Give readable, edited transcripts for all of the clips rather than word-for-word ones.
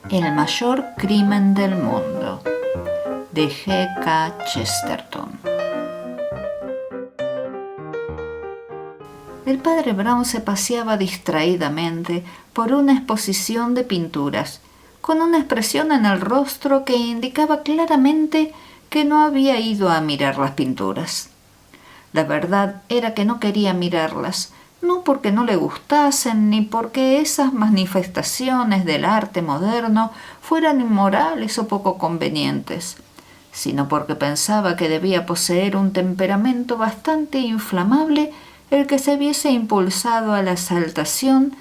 El mayor crimen del mundo, de G.K. Chesterton. El padre Brown se paseaba distraídamente por una exposición de pinturas, con una expresión en el rostro que indicaba claramente que no había ido a mirar las pinturas. La verdad era que no quería mirarlas, no porque no le gustasen ni porque esas manifestaciones del arte moderno fueran inmorales o poco convenientes, sino porque pensaba que debía poseer un temperamento bastante inflamable el que se viese impulsado a la exaltación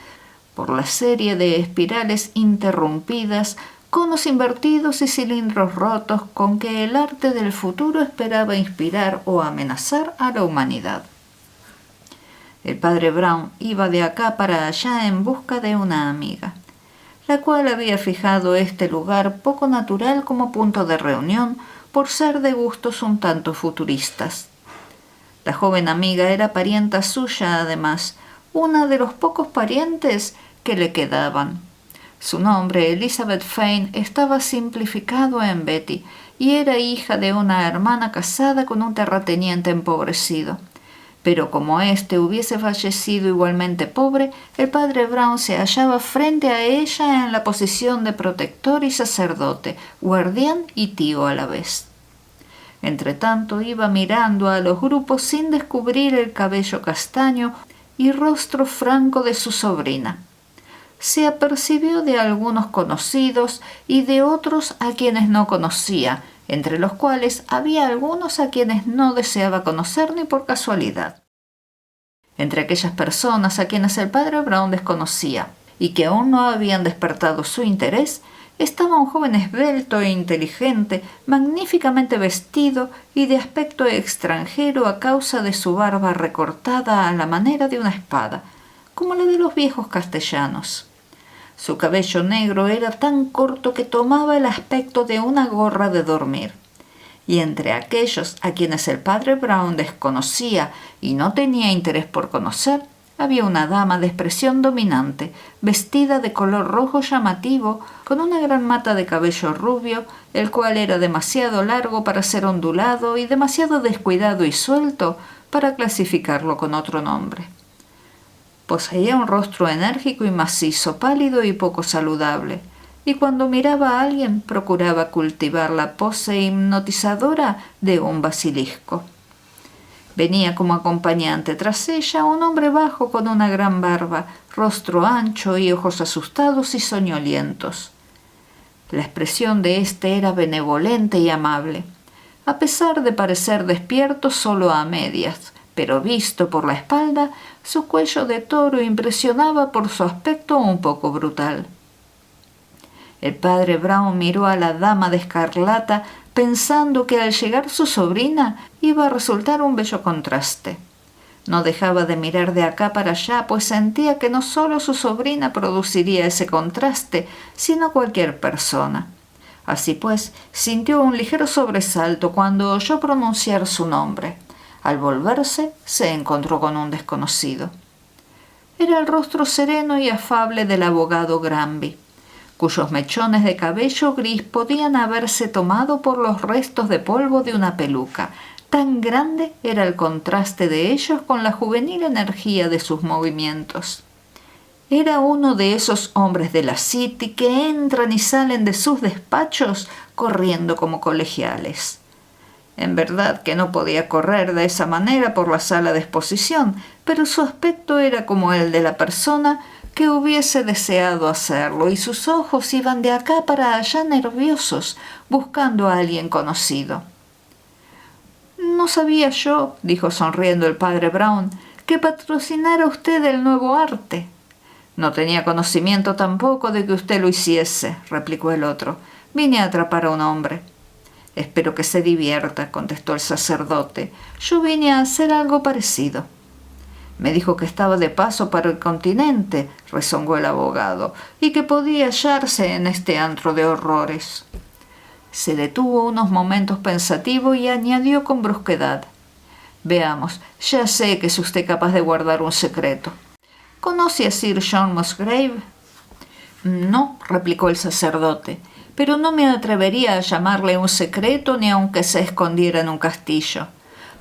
por la serie de espirales interrumpidas, conos invertidos y cilindros rotos con que el arte del futuro esperaba inspirar o amenazar a la humanidad. El padre Brown iba de acá para allá en busca de una amiga, la cual había fijado este lugar poco natural como punto de reunión por ser de gustos un tanto futuristas. La joven amiga era parienta suya, además, una de los pocos parientes que le quedaban. Su nombre, Elizabeth Fane, estaba simplificado en Betty y era hija de una hermana casada con un terrateniente empobrecido. Pero como éste hubiese fallecido igualmente pobre, el padre Brown se hallaba frente a ella en la posición de protector y sacerdote, guardián y tío a la vez. Entretanto iba mirando a los grupos sin descubrir el cabello castaño y rostro franco de su sobrina. Se apercibió de algunos conocidos y de otros a quienes no conocía, entre los cuales había algunos a quienes no deseaba conocer ni por casualidad. Entre aquellas personas a quienes el padre Brown desconocía y que aún no habían despertado su interés, estaba un joven esbelto e inteligente, magníficamente vestido y de aspecto extranjero a causa de su barba recortada a la manera de una espada, como la de los viejos castellanos. Su cabello negro era tan corto que tomaba el aspecto de una gorra de dormir. Y entre aquellos a quienes el padre Brown desconocía y no tenía interés por conocer, había una dama de expresión dominante, vestida de color rojo llamativo, con una gran mata de cabello rubio, el cual era demasiado largo para ser ondulado y demasiado descuidado y suelto para clasificarlo con otro nombre. Poseía un rostro enérgico y macizo, pálido y poco saludable, y cuando miraba a alguien procuraba cultivar la pose hipnotizadora de un basilisco. Venía como acompañante tras ella un hombre bajo con una gran barba, rostro ancho y ojos asustados y soñolientos. La expresión de éste era benevolente y amable, a pesar de parecer despierto solo a medias, pero visto por la espalda, su cuello de toro impresionaba por su aspecto un poco brutal. El padre Brown miró a la dama de escarlata pensando que al llegar su sobrina iba a resultar un bello contraste. No dejaba de mirar de acá para allá, pues sentía que no solo su sobrina produciría ese contraste, sino cualquier persona. Así pues, sintió un ligero sobresalto cuando oyó pronunciar su nombre. Al volverse, se encontró con un desconocido. Era el rostro sereno y afable del abogado Granby, cuyos mechones de cabello gris podían haberse tomado por los restos de polvo de una peluca. Tan grande era el contraste de ellos con la juvenil energía de sus movimientos. Era uno de esos hombres de la City que entran y salen de sus despachos corriendo como colegiales. En verdad que no podía correr de esa manera por la sala de exposición, pero su aspecto era como el de la persona que hubiese deseado hacerlo, y sus ojos iban de acá para allá nerviosos, buscando a alguien conocido. «No sabía yo», dijo sonriendo el padre Brown, «que patrocinara usted el nuevo arte». «No tenía conocimiento tampoco de que usted lo hiciese», replicó el otro. «Vine a atrapar a un hombre». «Espero que se divierta», contestó el sacerdote. «Yo vine a hacer algo parecido». «Me dijo que estaba de paso para el continente», rezongó el abogado, «y que podía hallarse en este antro de horrores». Se detuvo unos momentos pensativo y añadió con brusquedad: «Veamos, ya sé que es usted capaz de guardar un secreto. ¿Conoce a Sir John Musgrave?» No, replicó el sacerdote, pero no me atrevería a llamarle un secreto ni aunque se escondiera en un castillo.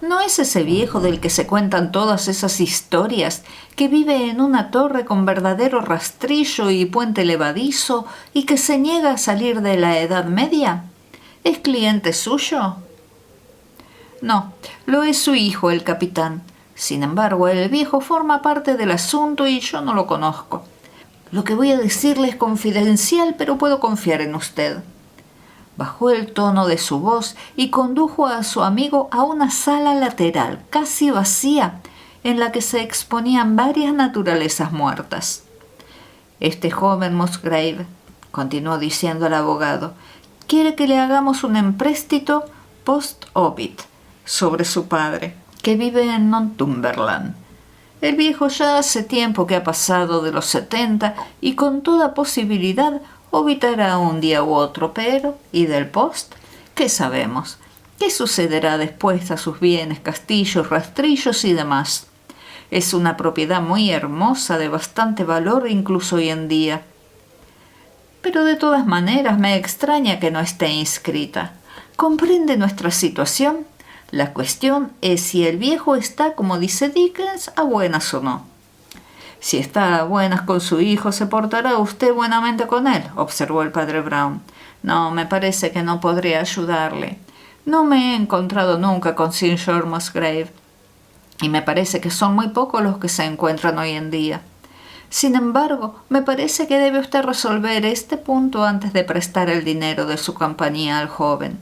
¿No es ese viejo del que se cuentan todas esas historias, que vive en una torre con verdadero rastrillo y puente levadizo y que se niega a salir de la Edad Media? ¿Es cliente suyo? No, lo es su hijo, el capitán. Sin embargo, el viejo forma parte del asunto y yo no lo conozco. Lo que voy a decirle es confidencial, pero puedo confiar en usted. Bajó el tono de su voz y condujo a su amigo a una sala lateral, casi vacía, en la que se exponían varias naturalezas muertas. Este joven Musgrave, continuó diciendo el abogado, quiere que le hagamos un empréstito post-obit sobre su padre, que vive en Northumberland. El viejo ya hace tiempo que ha pasado de los 70 y con toda posibilidad obitará un día u otro, pero ¿y del post? ¿Qué sabemos? ¿Qué sucederá después a sus bienes, castillos, rastrillos y demás? Es una propiedad muy hermosa, de bastante valor incluso hoy en día. Pero de todas maneras me extraña que no esté inscrita. ¿Comprende nuestra situación? La cuestión es si el viejo está, como dice Dickens, a buenas o no. Si está a buenas con su hijo, se portará usted buenamente con él, observó el padre Brown. No, me parece que no podré ayudarle. No me he encontrado nunca con Sir George Musgrave, y me parece que son muy pocos los que se encuentran hoy en día. Sin embargo, me parece que debe usted resolver este punto antes de prestar el dinero de su compañía al joven.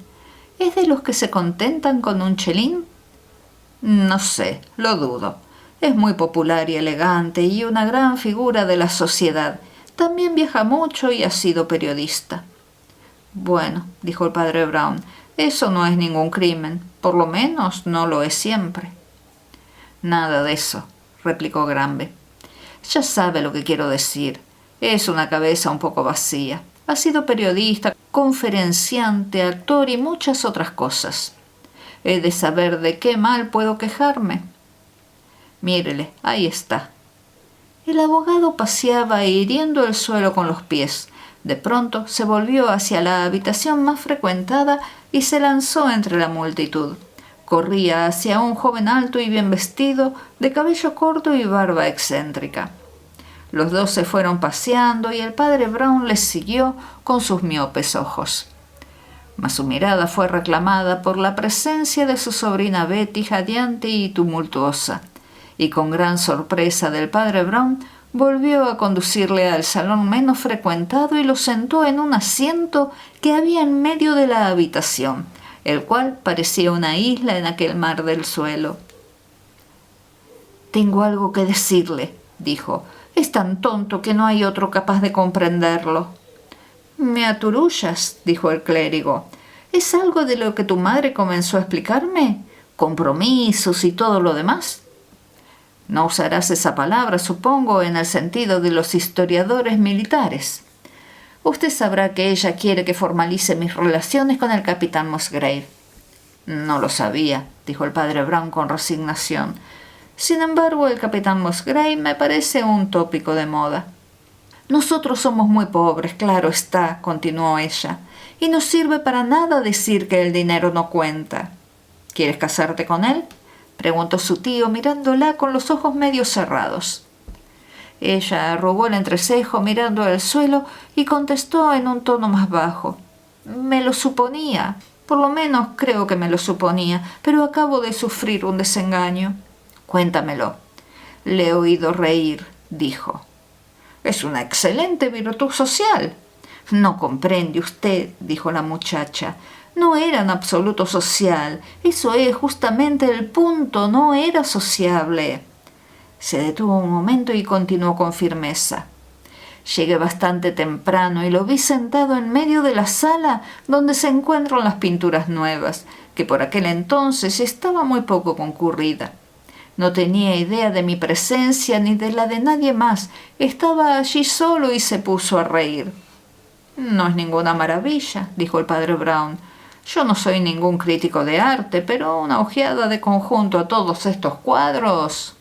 ¿Es de los que se contentan con un chelín? No sé, lo dudo. Es muy popular y elegante y una gran figura de la sociedad. También viaja mucho y ha sido periodista. Bueno, dijo el padre Brown, eso no es ningún crimen. Por lo menos no lo es siempre. Nada de eso, replicó Granby. Ya sabe lo que quiero decir. Es una cabeza un poco vacía. Ha sido periodista, conferenciante, actor y muchas otras cosas. He de saber de qué mal puedo quejarme. Mírele, ahí está. El abogado paseaba hiriendo el suelo con los pies. De pronto se volvió hacia la habitación más frecuentada y se lanzó entre la multitud. Corría hacia un joven alto y bien vestido, de cabello corto y barba excéntrica. Los dos se fueron paseando y el padre Brown les siguió con sus miopes ojos. Mas su mirada fue reclamada por la presencia de su sobrina Betty, jadeante y tumultuosa, y con gran sorpresa del padre Brown volvió a conducirle al salón menos frecuentado y lo sentó en un asiento que había en medio de la habitación, el cual parecía una isla en aquel mar del suelo. «Tengo algo que decirle», dijo. «Es tan tonto que no hay otro capaz de comprenderlo». «Me aturullas», dijo el clérigo. «¿Es algo de lo que tu madre comenzó a explicarme? ¿Compromisos y todo lo demás?» No usarás esa palabra, supongo, en el sentido de los historiadores militares. Usted sabrá que ella quiere que formalice mis relaciones con el capitán Musgrave. No lo sabía, dijo el padre Brown con resignación. Sin embargo, el capitán Musgrave me parece un tópico de moda. Nosotros somos muy pobres, claro está, continuó ella, y no sirve para nada decir que el dinero no cuenta. ¿Quieres casarte con él?, preguntó su tío mirándola con los ojos medio cerrados. Ella arrugó el entrecejo mirando al suelo y contestó en un tono más bajo. Me lo suponía, por lo menos creo que me lo suponía, pero acabo de sufrir un desengaño. Cuéntamelo. Le he oído reír, dijo. Es una excelente virtud social. No comprende usted, dijo la muchacha. No era en absoluto social. Eso es justamente el punto. No era sociable. Se detuvo un momento y continuó con firmeza. Llegué bastante temprano y lo vi sentado en medio de la sala donde se encuentran las pinturas nuevas, que por aquel entonces estaba muy poco concurrida. No tenía idea de mi presencia ni de la de nadie más. Estaba allí solo y se puso a reír. No es ninguna maravilla, dijo el padre Brown. Yo no soy ningún crítico de arte, pero una ojeada de conjunto a todos estos cuadros.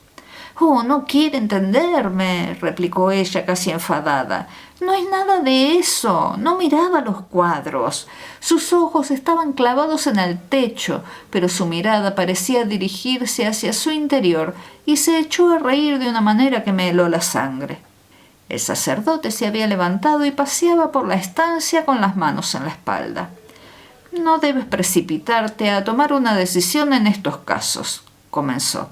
«Oh, no quiere entenderme», replicó ella casi enfadada. «No es nada de eso. No miraba los cuadros. Sus ojos estaban clavados en el techo, pero su mirada parecía dirigirse hacia su interior y se echó a reír de una manera que me heló la sangre». El sacerdote se había levantado y paseaba por la estancia con las manos en la espalda. «No debes precipitarte a tomar una decisión en estos casos», comenzó.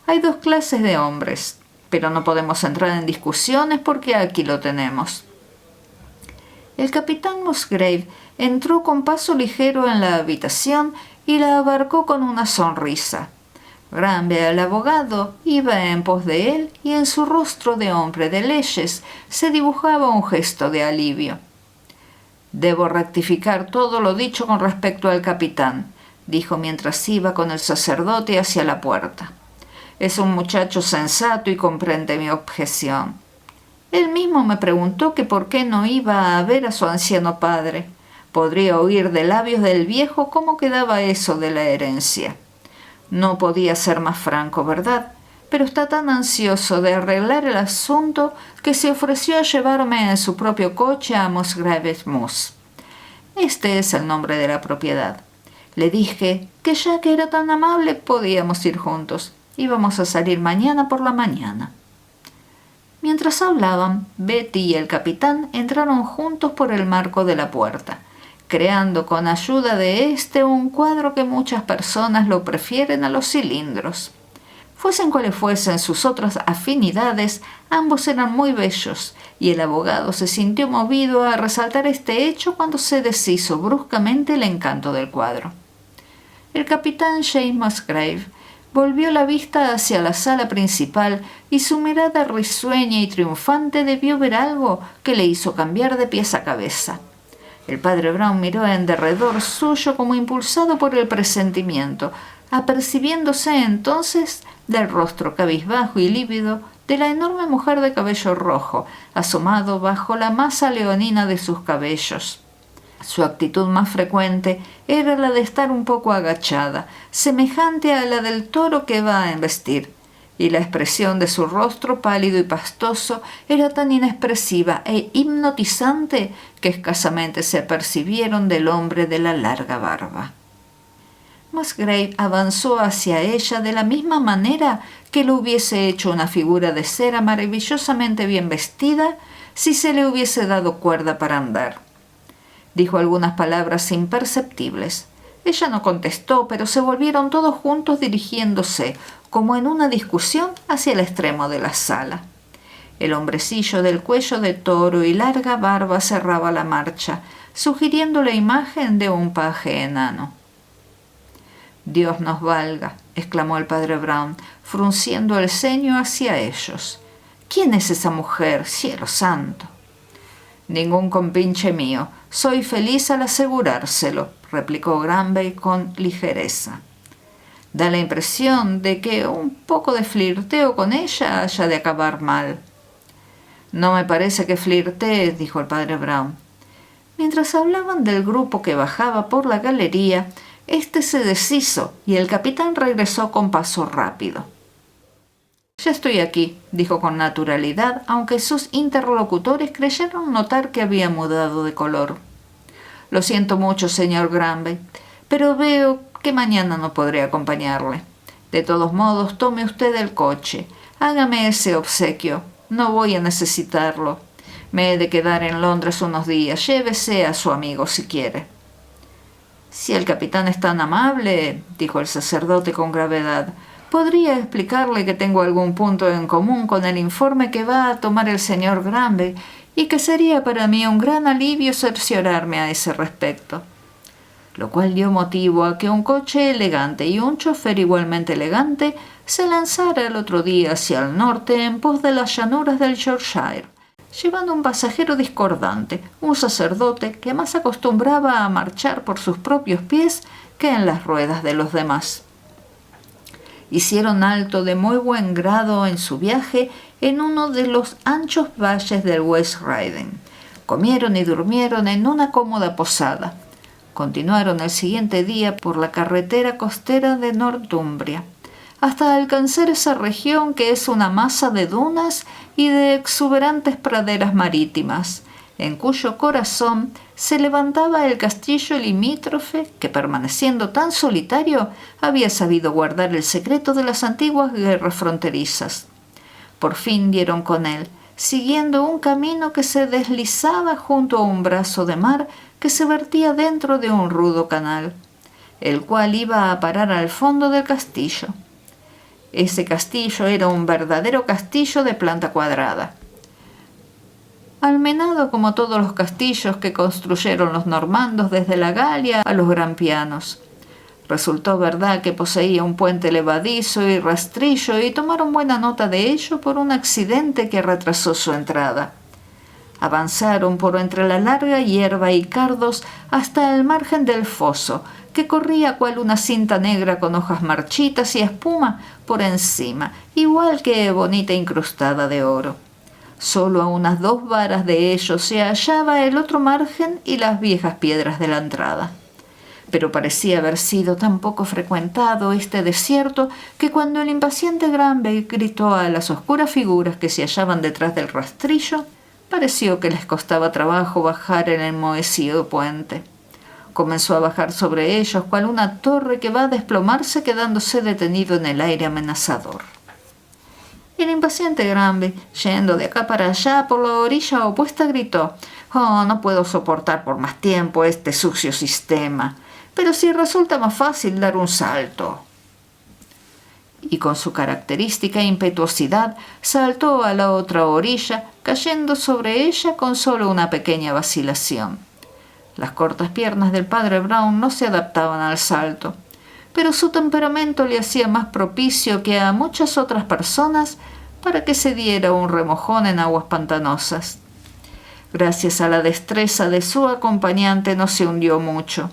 «Hay dos clases de hombres, pero no podemos entrar en discusiones porque aquí lo tenemos». El capitán Musgrave entró con paso ligero en la habitación y la abarcó con una sonrisa. Granby, el abogado, iba en pos de él y en su rostro de hombre de leyes se dibujaba un gesto de alivio. «Debo rectificar todo lo dicho con respecto al capitán», dijo mientras iba con el sacerdote hacia la puerta. «Es un muchacho sensato y comprende mi objeción. Él mismo me preguntó que por qué no iba a ver a su anciano padre. Podría oír de labios del viejo cómo quedaba eso de la herencia. No podía ser más franco, ¿verdad? Pero está tan ansioso de arreglar el asunto que se ofreció a llevarme en su propio coche a Musgrave's Moss. Este es el nombre de la propiedad. Le dije que ya que era tan amable podíamos ir juntos. Íbamos a salir mañana por la mañana». Mientras hablaban, Betty y el capitán entraron juntos por el marco de la puerta, creando con ayuda de éste un cuadro que muchas personas lo prefieren a los cilindros. Fuesen cuales fuesen sus otras afinidades, ambos eran muy bellos, y el abogado se sintió movido a resaltar este hecho cuando se deshizo bruscamente el encanto del cuadro. El capitán James Musgrave volvió la vista hacia la sala principal y su mirada risueña y triunfante debió ver algo que le hizo cambiar de pies a cabeza. El padre Brown miró en derredor suyo como impulsado por el presentimiento, apercibiéndose entonces del rostro cabizbajo y lívido de la enorme mujer de cabello rojo, asomado bajo la masa leonina de sus cabellos. Su actitud más frecuente era la de estar un poco agachada, semejante a la del toro que va a embestir, y la expresión de su rostro pálido y pastoso era tan inexpresiva e hipnotizante que escasamente se apercibieron del hombre de la larga barba. Musgrave avanzó hacia ella de la misma manera que lo hubiese hecho una figura de cera maravillosamente bien vestida si se le hubiese dado cuerda para andar. Dijo algunas palabras imperceptibles. Ella no contestó, pero se volvieron todos juntos dirigiéndose, como en una discusión, hacia el extremo de la sala. El hombrecillo del cuello de toro y larga barba cerraba la marcha, sugiriendo la imagen de un paje enano. «Dios nos valga», exclamó el padre Brown, frunciendo el ceño hacia ellos. «¿Quién es esa mujer, cielo santo?» «Ningún compinche mío. Soy feliz al asegurárselo», replicó Granby con ligereza. «Da la impresión de que un poco de flirteo con ella haya de acabar mal». «No me parece que flirtee», dijo el padre Brown. Mientras hablaban del grupo que bajaba por la galería, éste se deshizo y el capitán regresó con paso rápido. «Ya estoy aquí», dijo con naturalidad, aunque sus interlocutores creyeron notar que había mudado de color. «Lo siento mucho, señor Granby, pero veo que mañana no podré acompañarle. De todos modos, tome usted el coche. Hágame ese obsequio. No voy a necesitarlo. Me he de quedar en Londres unos días. Llévese a su amigo si quiere». «Si el capitán es tan amable», dijo el sacerdote con gravedad, «podría explicarle que tengo algún punto en común con el informe que va a tomar el señor Granby y que sería para mí un gran alivio cerciorarme a ese respecto». Lo cual dio motivo a que un coche elegante y un chofer igualmente elegante se lanzara el otro día hacia el norte en pos de las llanuras del Yorkshire, llevando un pasajero discordante, un sacerdote que más acostumbraba a marchar por sus propios pies que en las ruedas de los demás. Hicieron alto de muy buen grado en su viaje en uno de los anchos valles del West Riding. Comieron y durmieron en una cómoda posada. Continuaron el siguiente día por la carretera costera de Northumbria. hasta alcanzar esa región que es una masa de dunas y de exuberantes praderas marítimas, en cuyo corazón se levantaba el castillo limítrofe que, permaneciendo tan solitario, había sabido guardar el secreto de las antiguas guerras fronterizas. Por fin dieron con él, siguiendo un camino que se deslizaba junto a un brazo de mar que se vertía dentro de un rudo canal, el cual iba a parar al fondo del castillo. Ese castillo era un verdadero castillo de planta cuadrada, almenado como todos los castillos que construyeron los normandos desde la Galia a los grampianos. Resultó verdad que poseía un puente levadizo y rastrillo, y tomaron buena nota de ello por un accidente que retrasó su entrada. Avanzaron por entre la larga hierba y cardos hasta el margen del foso, que corría cual una cinta negra con hojas marchitas y espuma por encima, igual que bonita incrustada de oro. Solo a unas 2 varas de ellos se hallaba el otro margen y las viejas piedras de la entrada. Pero parecía haber sido tan poco frecuentado este desierto que cuando el impaciente Granby gritó a las oscuras figuras que se hallaban detrás del rastrillo, pareció que les costaba trabajo bajar el enmohecido puente. Comenzó a bajar sobre ellos cual una torre que va a desplomarse, quedándose detenido en el aire amenazador. El impaciente Granby, yendo de acá para allá por la orilla opuesta, gritó: «Oh, no puedo soportar por más tiempo este sucio sistema. Pero si resulta más fácil dar un salto». Y con su característica impetuosidad saltó a la otra orilla, cayendo sobre ella con solo una pequeña vacilación. Las cortas piernas del padre Brown no se adaptaban al salto, pero su temperamento le hacía más propicio que a muchas otras personas para que se diera un remojón en aguas pantanosas. Gracias a la destreza de su acompañante no se hundió mucho,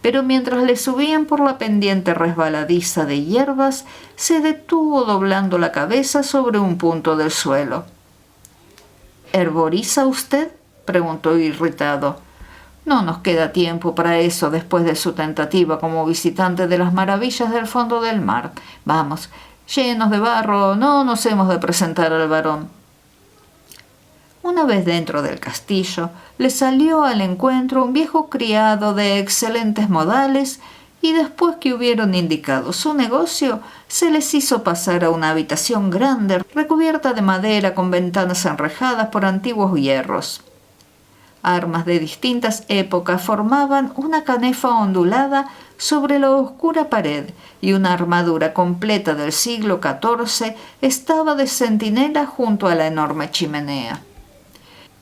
pero mientras le subían por la pendiente resbaladiza de hierbas, se detuvo doblando la cabeza sobre un punto del suelo. «¿Herboriza usted?», preguntó irritado. «No nos queda tiempo para eso después de su tentativa como visitante de las maravillas del fondo del mar. Vamos, llenos de barro, no nos hemos de presentar al varón». Una vez dentro del castillo, le salió al encuentro un viejo criado de excelentes modales, y después que hubieron indicado su negocio, se les hizo pasar a una habitación grande, recubierta de madera con ventanas enrejadas por antiguos hierros. Armas de distintas épocas formaban una canefa ondulada sobre la oscura pared, y una armadura completa del siglo XIV estaba de centinela junto a la enorme chimenea.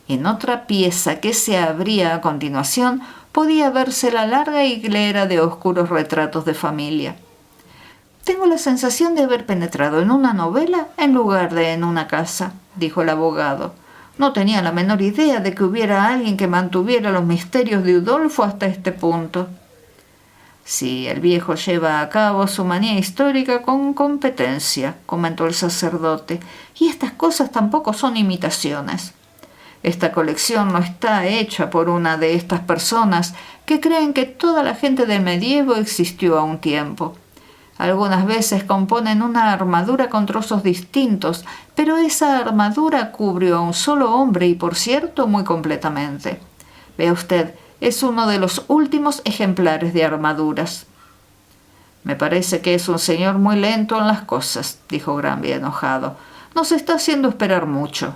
En otra pieza que se abría a continuación podía verse la larga hilera de oscuros retratos de familia. «Tengo la sensación de haber penetrado en una novela en lugar de en una casa», dijo el abogado. «No tenía la menor idea de que hubiera alguien que mantuviera los misterios de Udolfo hasta este punto». «Sí, el viejo lleva a cabo su manía histórica con competencia», comentó el sacerdote, «y estas cosas tampoco son imitaciones. Esta colección no está hecha por una de estas personas que creen que toda la gente del medievo existió a un tiempo. Algunas veces componen una armadura con trozos distintos, pero esa armadura cubrió a un solo hombre y, por cierto, muy completamente. Vea usted, es uno de los últimos ejemplares de armaduras». «Me parece que es un señor muy lento en las cosas», dijo Granby enojado. «Nos está haciendo esperar mucho».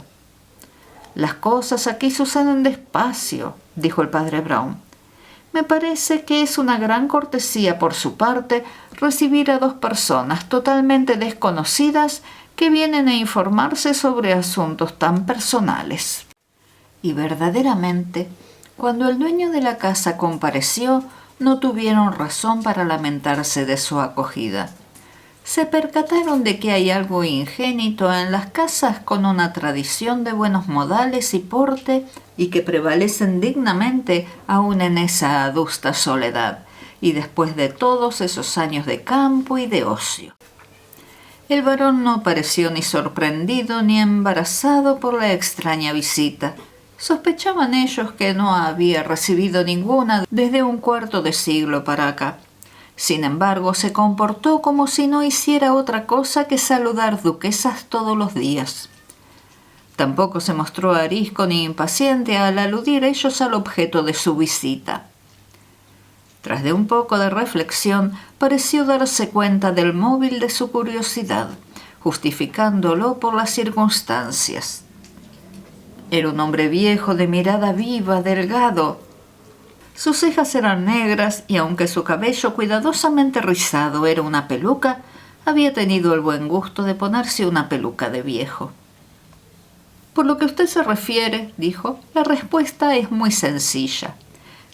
«Las cosas aquí suceden despacio», dijo el padre Brown. «Me parece que es una gran cortesía por su parte recibir a 2 personas totalmente desconocidas que vienen a informarse sobre asuntos tan personales». Y verdaderamente, cuando el dueño de la casa compareció, no tuvieron razón para lamentarse de su acogida. Se percataron de que hay algo ingénito en las casas con una tradición de buenos modales y porte, y que prevalecen dignamente aún en esa adusta soledad, y después de todos esos años de campo y de ocio. El varón no pareció ni sorprendido ni embarazado por la extraña visita. Sospechaban ellos que no había recibido ninguna desde un 1/4 de siglo para acá. Sin embargo, se comportó como si no hiciera otra cosa que saludar duquesas todos los días. Tampoco se mostró arisco ni impaciente al aludir ellos al objeto de su visita. Tras de un poco de reflexión, pareció darse cuenta del móvil de su curiosidad, justificándolo por las circunstancias. Era un hombre viejo, de mirada viva, delgado. Sus cejas eran negras y aunque su cabello cuidadosamente rizado era una peluca, había tenido el buen gusto de ponerse una peluca de viejo. Por lo que usted se refiere, dijo, la respuesta es muy sencilla.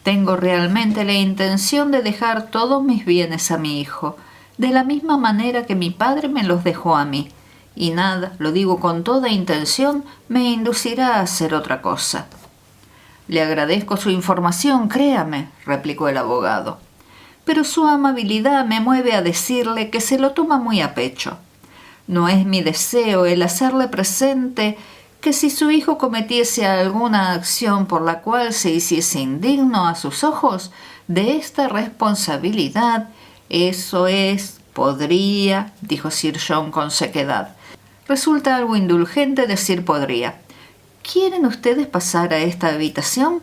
Tengo realmente la intención de dejar todos mis bienes a mi hijo, de la misma manera que mi padre me los dejó a mí, y nada, lo digo con toda intención, me inducirá a hacer otra cosa. Le agradezco su información, créame, replicó el abogado, pero su amabilidad me mueve a decirle que se lo toma muy a pecho. No es mi deseo el hacerle presente que si su hijo cometiese alguna acción por la cual se hiciese indigno a sus ojos de esta responsabilidad, eso es, podría, dijo Sir John con sequedad. Resulta algo indulgente decir podría. ¿Quieren ustedes pasar a esta habitación?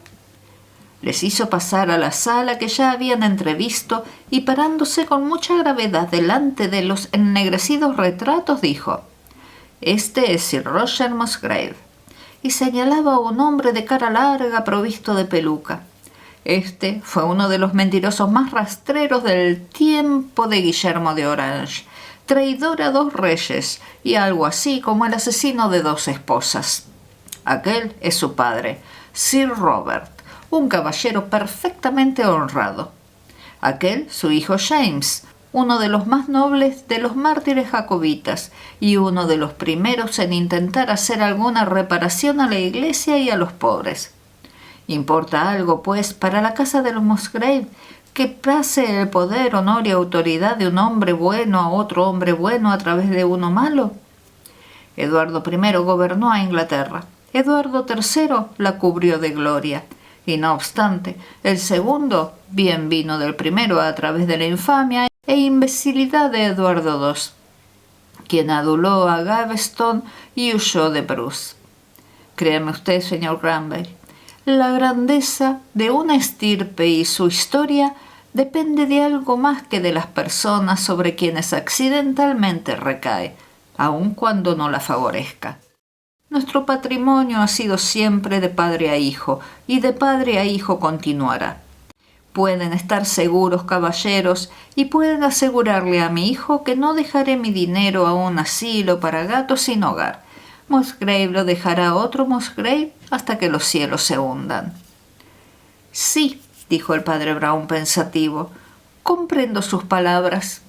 Les hizo pasar a la sala que ya habían entrevisto y parándose con mucha gravedad delante de los ennegrecidos retratos dijo: «Este es Sir Roger Musgrave», y señalaba a un hombre de cara larga provisto de peluca. Este fue uno de los mentirosos más rastreros del tiempo de Guillermo de Orange, traidor a 2 reyes y algo así como el asesino de 2 esposas. Aquel es su padre, Sir Robert, un caballero perfectamente honrado. Aquel su hijo James, uno de los más nobles de los mártires jacobitas y uno de los primeros en intentar hacer alguna reparación a la iglesia y a los pobres. ¿Importa algo, pues, para la casa de los Musgrave que pase el poder, honor y autoridad de un hombre bueno a otro hombre bueno a través de uno malo? Eduardo I gobernó a Inglaterra. Eduardo III la cubrió de gloria. Y no obstante, el segundo bien vino del primero a través de la infamia e imbecilidad de Eduardo II, quien aduló a Gaveston y huyó de Bruce. Créame usted, señor Granville, la grandeza de una estirpe y su historia depende de algo más que de las personas sobre quienes accidentalmente recae, aun cuando no la favorezca. Nuestro patrimonio ha sido siempre de padre a hijo, y de padre a hijo continuará. Pueden estar seguros, caballeros, y pueden asegurarle a mi hijo que no dejaré mi dinero a un asilo para gatos sin hogar. Musgrave lo dejará a otro Musgrave hasta que los cielos se hundan. Sí, dijo el padre Brown pensativo, comprendo sus palabras.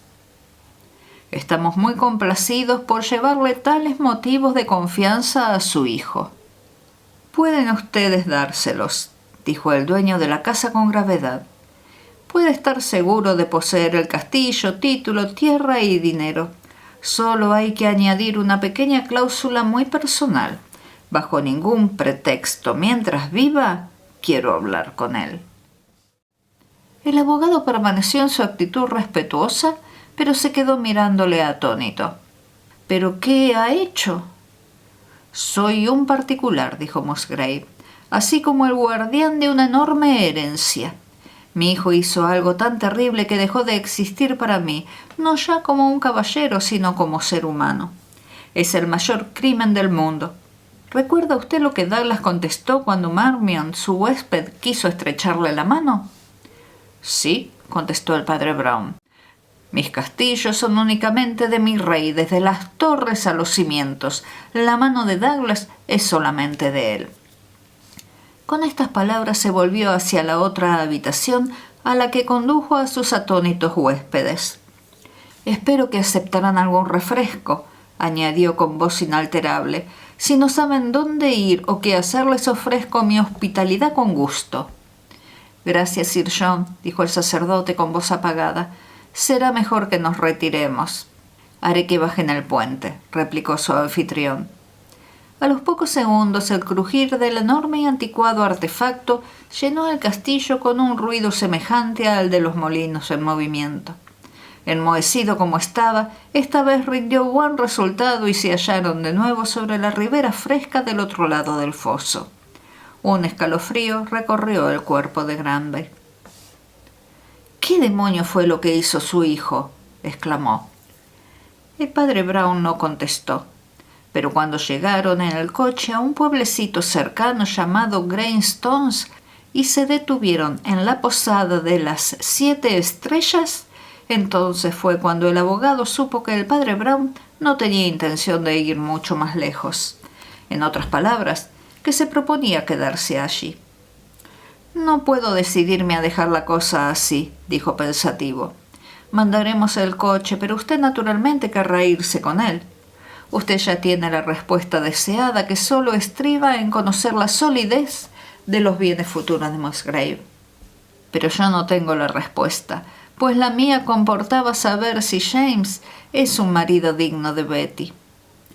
Estamos muy complacidos por llevarle tales motivos de confianza a su hijo. Pueden ustedes dárselos, dijo el dueño de la casa con gravedad. Puede estar seguro de poseer el castillo, título, tierra y dinero. Solo hay que añadir una pequeña cláusula muy personal. Bajo ningún pretexto, mientras viva, quiero hablar con él. El abogado permaneció en su actitud respetuosa, pero se quedó mirándole atónito. ¿Pero qué ha hecho? Soy un particular, dijo Musgrave, así como el guardián de una enorme herencia. Mi hijo hizo algo tan terrible que dejó de existir para mí, no ya como un caballero, sino como ser humano. Es el mayor crimen del mundo. ¿Recuerda usted lo que Douglas contestó cuando Marmion, su huésped, quiso estrecharle la mano? Sí, contestó el padre Brown. Mis castillos son únicamente de mi rey, desde las torres a los cimientos. La mano de Douglas es solamente de él. Con estas palabras se volvió hacia la otra habitación a la que condujo a sus atónitos huéspedes. Espero que aceptarán algún refresco, añadió con voz inalterable. Si no saben dónde ir o qué hacer, les ofrezco mi hospitalidad con gusto. Gracias, Sir John, dijo el sacerdote con voz apagada. Será mejor que nos retiremos. Haré que bajen el puente, replicó su anfitrión. A los pocos pocos segundos el crujir del enorme y anticuado artefacto llenó el castillo con un ruido semejante al de los molinos en movimiento. Enmohecido como estaba, esta vez rindió buen resultado y se hallaron de nuevo sobre la ribera fresca del otro lado del foso. Un escalofrío recorrió el cuerpo de Granby. «¿Qué demonio fue lo que hizo su hijo?», exclamó. El padre Brown no contestó, pero cuando llegaron en el coche a un pueblecito cercano llamado Greystones y se detuvieron en la posada de las 7 Estrellas, entonces fue cuando el abogado supo que el padre Brown no tenía intención de ir mucho más lejos. En otras palabras, que se proponía quedarse allí. «No puedo decidirme a dejar la cosa así», dijo pensativo. «Mandaremos el coche, pero usted naturalmente querrá irse con él. Usted ya tiene la respuesta deseada, que solo estriba en conocer la solidez de los bienes futuros de Musgrave. Pero yo no tengo la respuesta, pues la mía comportaba saber si James es un marido digno de Betty.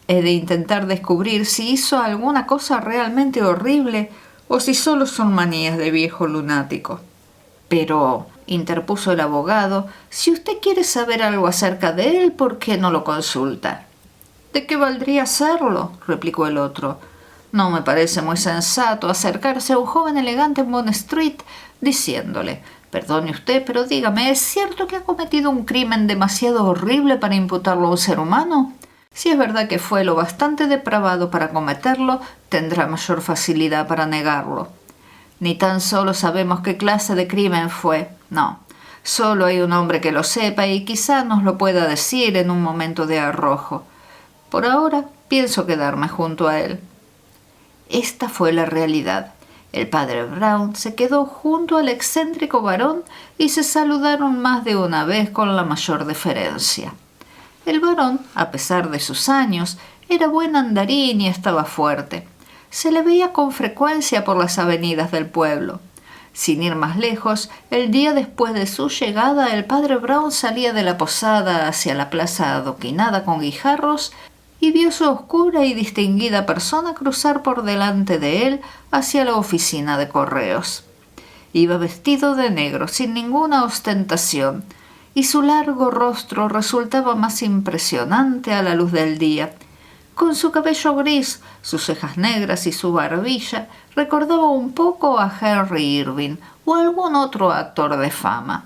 He de intentar descubrir si hizo alguna cosa realmente horrible o si solo son manías de viejo lunático». «Pero», interpuso el abogado, «si usted quiere saber algo acerca de él, ¿por qué no lo consulta?» «¿De qué valdría hacerlo?», replicó el otro. «No me parece muy sensato acercarse a un joven elegante en Bond Street diciéndole: perdone usted, pero dígame, ¿es cierto que ha cometido un crimen demasiado horrible para imputarlo a un ser humano? Si es verdad que fue lo bastante depravado para cometerlo, tendrá mayor facilidad para negarlo. Ni tan solo sabemos qué clase de crimen fue. No, solo hay un hombre que lo sepa y quizá nos lo pueda decir en un momento de arrojo. Por ahora pienso quedarme junto a él». Esta fue la realidad. El padre Brown se quedó junto al excéntrico varón y se saludaron más de una vez con la mayor deferencia. El varón, a pesar de sus años, era buen andarín y estaba fuerte. Se le veía con frecuencia por las avenidas del pueblo. Sin ir más lejos, el día después de su llegada, el padre Brown salía de la posada hacia la plaza adoquinada con guijarros y vio su oscura y distinguida persona cruzar por delante de él hacia la oficina de correos. Iba vestido de negro, sin ninguna ostentación, y su largo rostro resultaba más impresionante a la luz del día. Con su cabello gris, sus cejas negras y su barbilla, recordaba un poco a Henry Irving o algún otro actor de fama.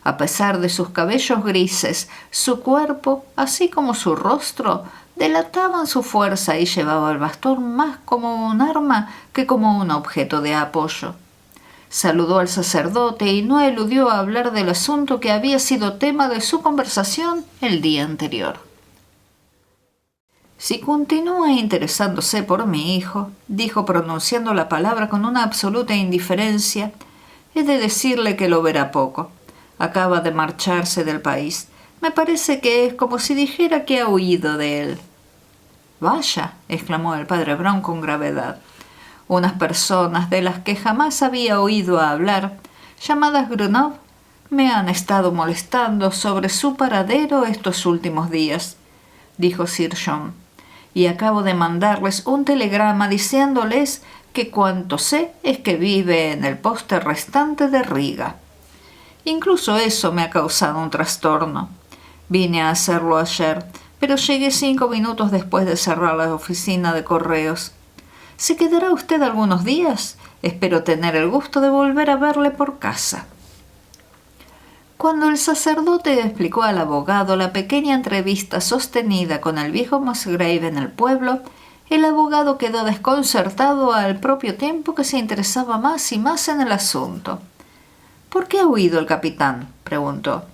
A pesar de sus cabellos grises, su cuerpo, así como su rostro, delataban su fuerza y llevaba el bastón más como un arma que como un objeto de apoyo. Saludó al sacerdote y no eludió a hablar del asunto que había sido tema de su conversación el día anterior. «Si continúa interesándose por mi hijo», dijo pronunciando la palabra con una absoluta indiferencia, «he de decirle que lo verá poco. Acaba de marcharse del país. Me parece que es como si dijera que ha huido de él». «Vaya», exclamó el padre Brown con gravedad. «Unas personas de las que jamás había oído hablar, llamadas Grunov, me han estado molestando sobre su paradero estos últimos días», dijo Sir John, «y acabo de mandarles un telegrama diciéndoles que cuanto sé es que vive en el poste restante de Riga. Incluso eso me ha causado un trastorno. Vine a hacerlo ayer, pero llegué 5 minutos después de cerrar la oficina de correos. ¿Se quedará usted algunos días? Espero tener el gusto de volver a verle por casa». Cuando el sacerdote explicó al abogado la pequeña entrevista sostenida con el viejo Musgrave en el pueblo, el abogado quedó desconcertado al propio tiempo que se interesaba más y más en el asunto. «¿Por qué ha huido el capitán?», preguntó.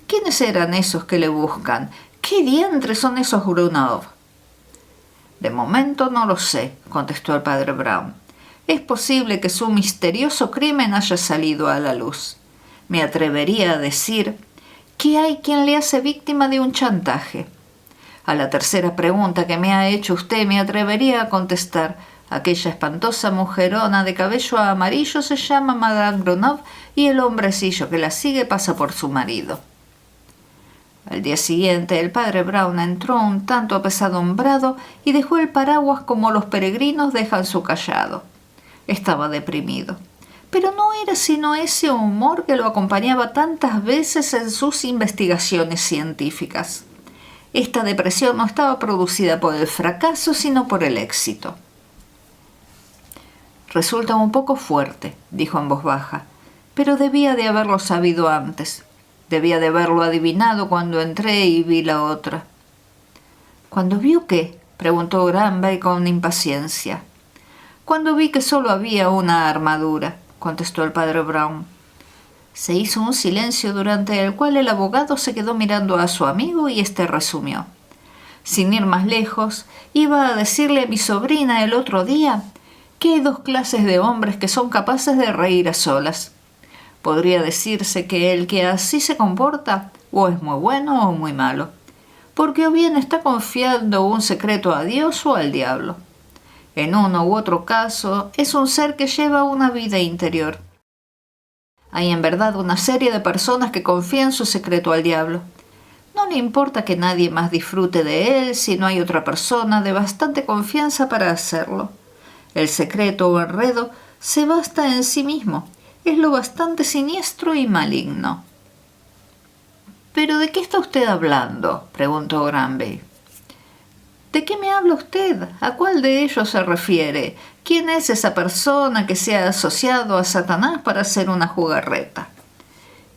«¿Quiénes eran esos que le buscan? ¿Qué diantres son esos Grunov?» «De momento no lo sé», contestó el padre Brown. «Es posible que su misterioso crimen haya salido a la luz. Me atrevería a decir que hay quien le hace víctima de un chantaje. A la tercera pregunta que me ha hecho usted me atrevería a contestar: aquella espantosa mujerona de cabello amarillo se llama Madame Grunov y el hombrecillo que la sigue pasa por su marido». Al día siguiente el padre Brown entró un tanto apesadumbrado y dejó el paraguas como los peregrinos dejan su cayado. Estaba deprimido, pero no era sino ese humor que lo acompañaba tantas veces en sus investigaciones científicas. Esta depresión no estaba producida por el fracaso, sino por el éxito. «Resulta un poco fuerte», dijo en voz baja, «pero debía de haberlo sabido antes. Debía de haberlo adivinado cuando entré y vi la otra». «¿Cuándo vio qué?», preguntó Granby con impaciencia. «Cuando vi que solo había una armadura», contestó el padre Brown. Se hizo un silencio durante el cual el abogado se quedó mirando a su amigo y éste resumió. «Sin ir más lejos, iba a decirle a mi sobrina el otro día que hay dos clases de hombres que son capaces de reír a solas. Podría decirse que el que así se comporta o es muy bueno o muy malo, porque o bien está confiando un secreto a Dios o al diablo. En uno u otro caso es un ser que lleva una vida interior. Hay en verdad una serie de personas que confían su secreto al diablo. No le importa que nadie más disfrute de él si no hay otra persona de bastante confianza para hacerlo. El secreto o enredo se basta en sí mismo, es lo bastante siniestro y maligno». «¿Pero de qué está usted hablando?», preguntó Granby. «¿De qué me habla usted? ¿A cuál de ellos se refiere? ¿Quién es esa persona que se ha asociado a Satanás para hacer una jugarreta?».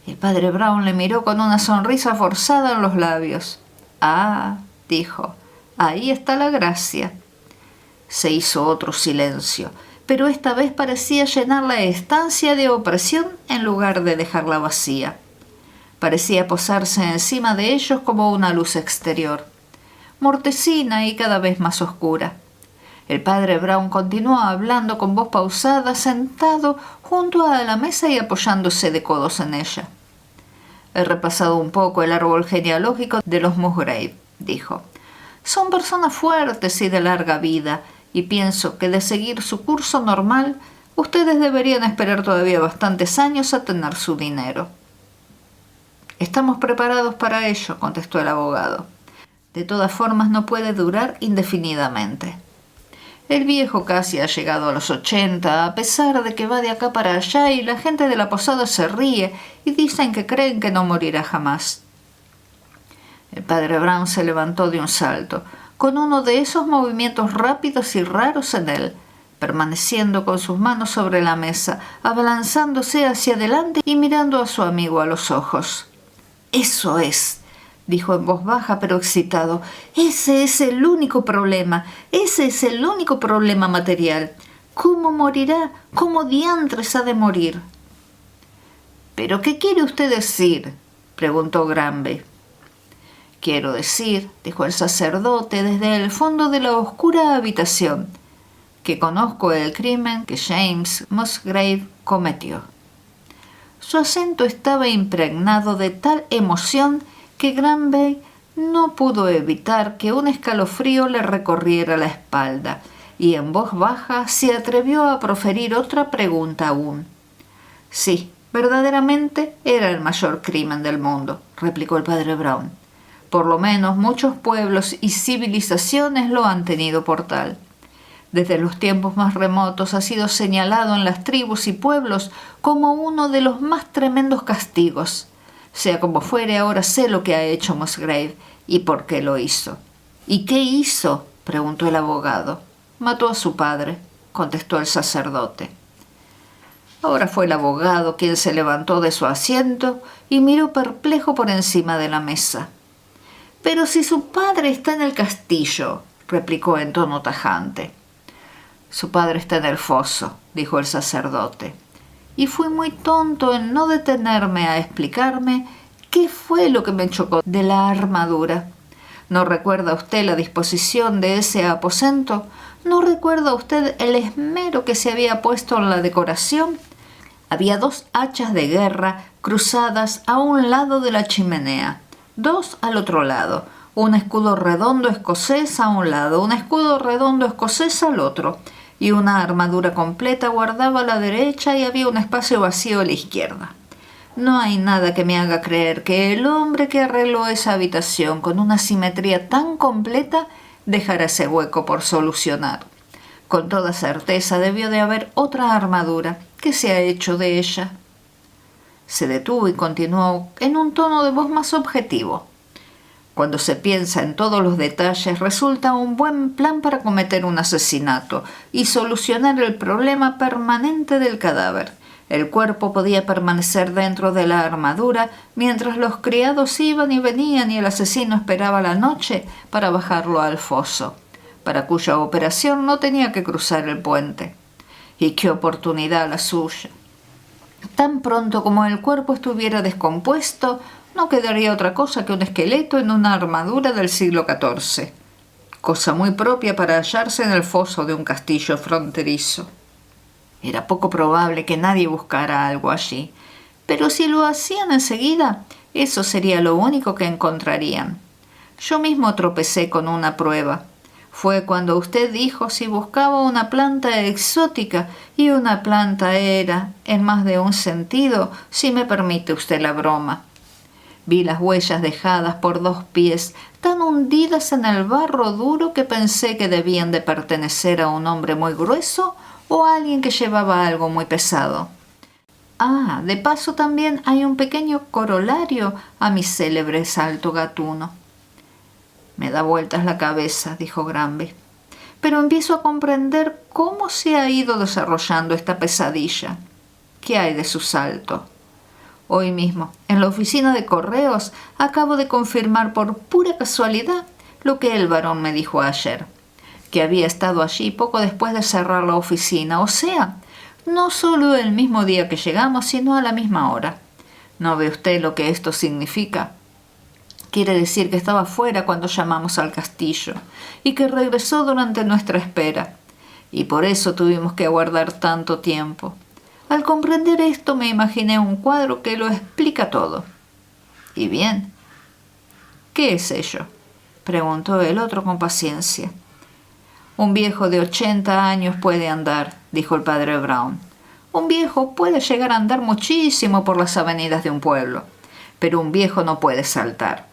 El padre Brown le miró con una sonrisa forzada en los labios. «Ah», dijo, «ahí está la gracia». Se hizo otro silencio, pero esta vez parecía llenar la estancia de opresión en lugar de dejarla vacía. Parecía posarse encima de ellos como una luz exterior, mortecina y cada vez más oscura. El padre Brown continuó hablando con voz pausada, sentado junto a la mesa y apoyándose de codos en ella. «He repasado un poco el árbol genealógico de los Musgrave», dijo. «Son personas fuertes y de larga vida, y pienso que de seguir su curso normal, ustedes deberían esperar todavía bastantes años a tener su dinero». «Estamos preparados para ello», contestó el abogado. «De todas formas no puede durar indefinidamente. El viejo casi ha llegado a los 80, a pesar de que va de acá para allá y la gente de la posada se ríe y dicen que creen que no morirá jamás». El padre Brown se levantó de un salto, con uno de esos movimientos rápidos y raros en él, permaneciendo con sus manos sobre la mesa, abalanzándose hacia adelante y mirando a su amigo a los ojos. «Eso es», dijo en voz baja pero excitado. «Ese es el único problema. Ese es el único problema material. ¿Cómo morirá? ¿Cómo diantres ha de morir?». «¿Pero qué quiere usted decir?», preguntó Granby. «Quiero decir», dijo el sacerdote desde el fondo de la oscura habitación, «que conozco el crimen que James Musgrave cometió». Su acento estaba impregnado de tal emoción que Granby no pudo evitar que un escalofrío le recorriera la espalda, y en voz baja se atrevió a proferir otra pregunta aún. «Sí, verdaderamente era el mayor crimen del mundo», replicó el padre Brown. «Por lo menos muchos pueblos y civilizaciones lo han tenido por tal. Desde los tiempos más remotos ha sido señalado en las tribus y pueblos como uno de los más tremendos castigos. Sea como fuere, ahora sé lo que ha hecho Musgrave y por qué lo hizo». «¿Y qué hizo?», preguntó el abogado. «Mató a su padre», contestó el sacerdote. Ahora fue el abogado quien se levantó de su asiento y miró perplejo por encima de la mesa. «Pero si su padre está en el castillo», replicó en tono tajante. «Su padre está en el foso», dijo el sacerdote. «Y fui muy tonto en no detenerme a explicarme qué fue lo que me chocó de la armadura. ¿No recuerda usted la disposición de ese aposento? ¿No recuerda usted el esmero que se había puesto en la decoración? Había 2 hachas de guerra cruzadas a un lado de la chimenea, 2 al otro lado, un escudo redondo escocés a un lado, un escudo redondo escocés al otro, y una armadura completa guardaba a la derecha y había un espacio vacío a la izquierda. No hay nada que me haga creer que el hombre que arregló esa habitación con una simetría tan completa dejará ese hueco por solucionar. Con toda certeza debió de haber otra armadura. ¿Qué se ha hecho de ella? Se detuvo y continuó en un tono de voz más objetivo. Cuando se piensa en todos los detalles, resulta un buen plan para cometer un asesinato y solucionar el problema permanente del cadáver. El cuerpo podía permanecer dentro de la armadura mientras los criados iban y venían y el asesino esperaba la noche para bajarlo al foso, para cuya operación no tenía que cruzar el puente. Y qué oportunidad la suya. Tan pronto como el cuerpo estuviera descompuesto, no quedaría otra cosa que un esqueleto en una armadura del siglo XIV, cosa muy propia para hallarse en el foso de un castillo fronterizo. Era poco probable que nadie buscara algo allí, pero si lo hacían enseguida, eso sería lo único que encontrarían. Yo mismo tropecé con una prueba. Fue cuando usted dijo si buscaba una planta exótica, y una planta era, en más de un sentido, si me permite usted la broma. Vi las huellas dejadas por 2 pies, tan hundidas en el barro duro que pensé que debían de pertenecer a un hombre muy grueso o a alguien que llevaba algo muy pesado. Ah, de paso también hay un pequeño corolario a mi célebre salto gatuno. Me da vueltas la cabeza, dijo Granby, pero empiezo a comprender cómo se ha ido desarrollando esta pesadilla. ¿Qué hay de su salto? Hoy mismo, en la oficina de correos, acabo de confirmar por pura casualidad lo que el varón me dijo ayer, que había estado allí poco después de cerrar la oficina, o sea, no solo el mismo día que llegamos, sino a la misma hora. ¿No ve usted lo que esto significa? Quiere decir que estaba fuera cuando llamamos al castillo y que regresó durante nuestra espera, y por eso tuvimos que aguardar tanto tiempo. Al comprender esto me imaginé un cuadro que lo explica todo. ¿Y bien? ¿Qué es ello?, preguntó el otro con paciencia. Un viejo de 80 años puede andar, dijo el padre Brown. Un viejo puede llegar a andar muchísimo por las avenidas de un pueblo, pero un viejo no puede saltar.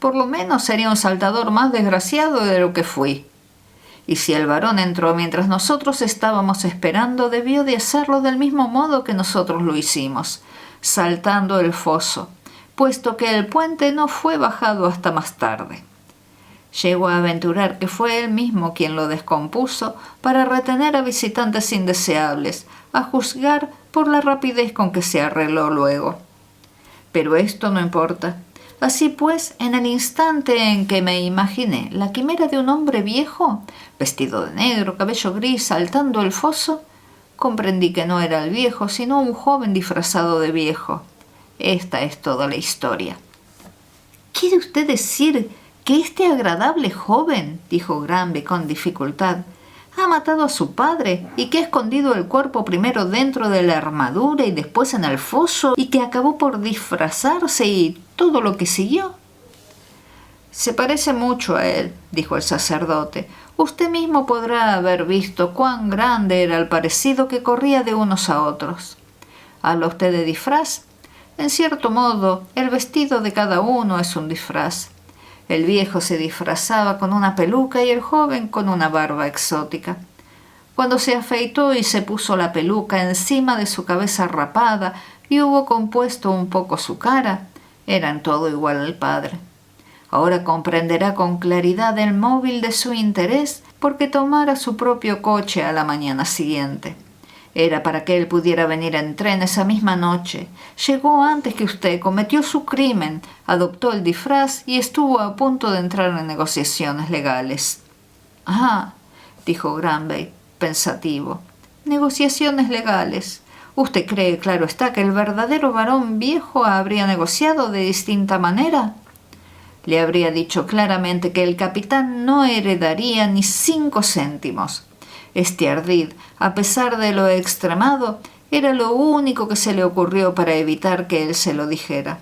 Por lo menos sería un saltador más desgraciado de lo que fui. Y si el varón entró mientras nosotros estábamos esperando, debió de hacerlo del mismo modo que nosotros lo hicimos, saltando el foso, puesto que el puente no fue bajado hasta más tarde. Llego a aventurar que fue él mismo quien lo descompuso para retener a visitantes indeseables, a juzgar por la rapidez con que se arregló luego. Pero esto no importa. Así pues, en el instante en que me imaginé la quimera de un hombre viejo, vestido de negro, cabello gris, saltando el foso, comprendí que no era el viejo, sino un joven disfrazado de viejo. Esta es toda la historia. ¿Quiere usted decir que este agradable joven, dijo Granby con dificultad, ha matado a su padre y que ha escondido el cuerpo primero dentro de la armadura y después en el foso y que acabó por disfrazarse y todo lo que siguió? Se parece mucho a él, dijo el sacerdote. Usted mismo podrá haber visto cuán grande era el parecido que corría de unos a otros. ¿Habla usted de disfraz? En cierto modo, el vestido de cada uno es un disfraz. El viejo se disfrazaba con una peluca y el joven con una barba exótica. Cuando se afeitó y se puso la peluca encima de su cabeza rapada y hubo compuesto un poco su cara, era en todo igual al padre. Ahora comprenderá con claridad el móvil de su interés porque tomara su propio coche a la mañana siguiente. Era para que él pudiera venir en tren esa misma noche. Llegó antes que usted, cometió su crimen, adoptó el disfraz y estuvo a punto de entrar en negociaciones legales. Ah, dijo Granby, pensativo. Negociaciones legales. ¿Usted cree, claro está, que el verdadero varón viejo habría negociado de distinta manera? Le habría dicho claramente que el capitán no heredaría ni 5 céntimos. Este ardid, a pesar de lo extremado, era lo único que se le ocurrió para evitar que él se lo dijera.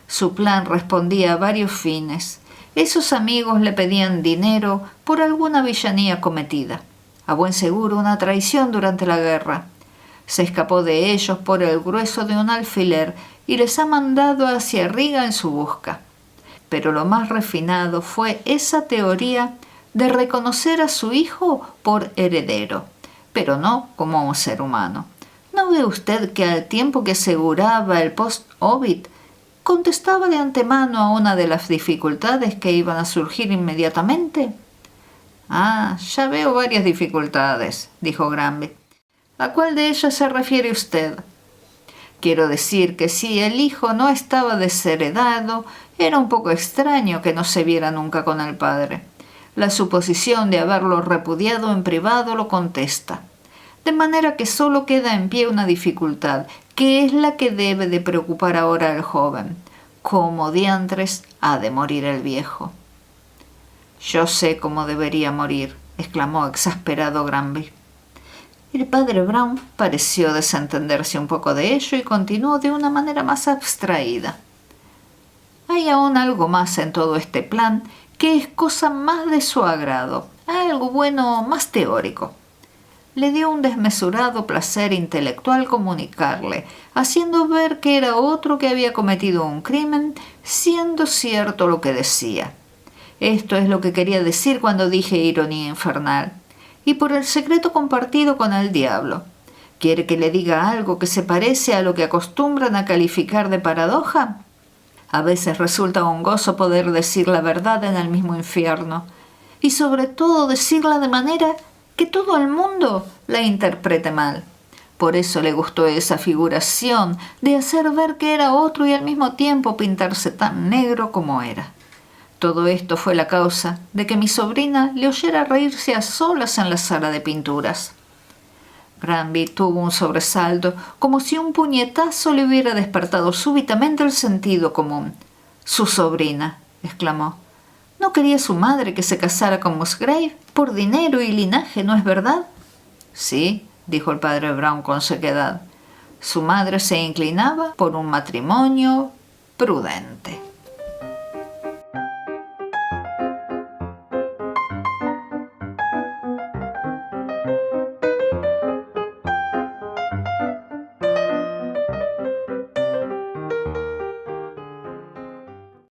Su plan respondía a varios fines. Esos amigos le pedían dinero por alguna villanía cometida, a buen seguro una traición durante la guerra. Se escapó de ellos por el grueso de un alfiler y les ha mandado hacia Riga en su busca. Pero lo más refinado fue esa teoría de reconocer a su hijo por heredero, pero no como un ser humano. ¿No ve usted que al tiempo que aseguraba el post-obit, contestaba de antemano a una de las dificultades que iban a surgir inmediatamente? Ah, ya veo varias dificultades, dijo Granby. ¿A cuál de ellas se refiere usted? Quiero decir que si el hijo no estaba desheredado, era un poco extraño que no se viera nunca con el padre. La suposición de haberlo repudiado en privado lo contesta. De manera que solo queda en pie una dificultad, que es la que debe de preocupar ahora al joven. ¿Cómo diantres ha de morir el viejo? Yo sé cómo debería morir, exclamó exasperado Granby. El padre Brown pareció desentenderse un poco de ello y continuó de una manera más abstraída. Hay aún algo más en todo este plan que es cosa más de su agrado, algo bueno más teórico. Le dio un desmesurado placer intelectual comunicarle, haciendo ver que era otro que había cometido un crimen, siendo cierto lo que decía. Esto es lo que quería decir cuando dije ironía infernal. Y por el secreto compartido con el diablo. ¿Quiere que le diga algo que se parece a lo que acostumbran a calificar de paradoja? A veces resulta un gozo poder decir la verdad en el mismo infierno, y sobre todo decirla de manera que todo el mundo la interprete mal. Por eso le gustó esa figuración de hacer ver que era otro y al mismo tiempo pintarse tan negro como era. Todo esto fue la causa de que mi sobrina le oyera reírse a solas en la sala de pinturas. Granby tuvo un sobresalto, como si un puñetazo le hubiera despertado súbitamente el sentido común. «Su sobrina», exclamó. «¿No quería su madre que se casara con Musgrave por dinero y linaje, no es verdad?» «Sí», dijo el padre Brown con sequedad. «Su madre se inclinaba por un matrimonio prudente».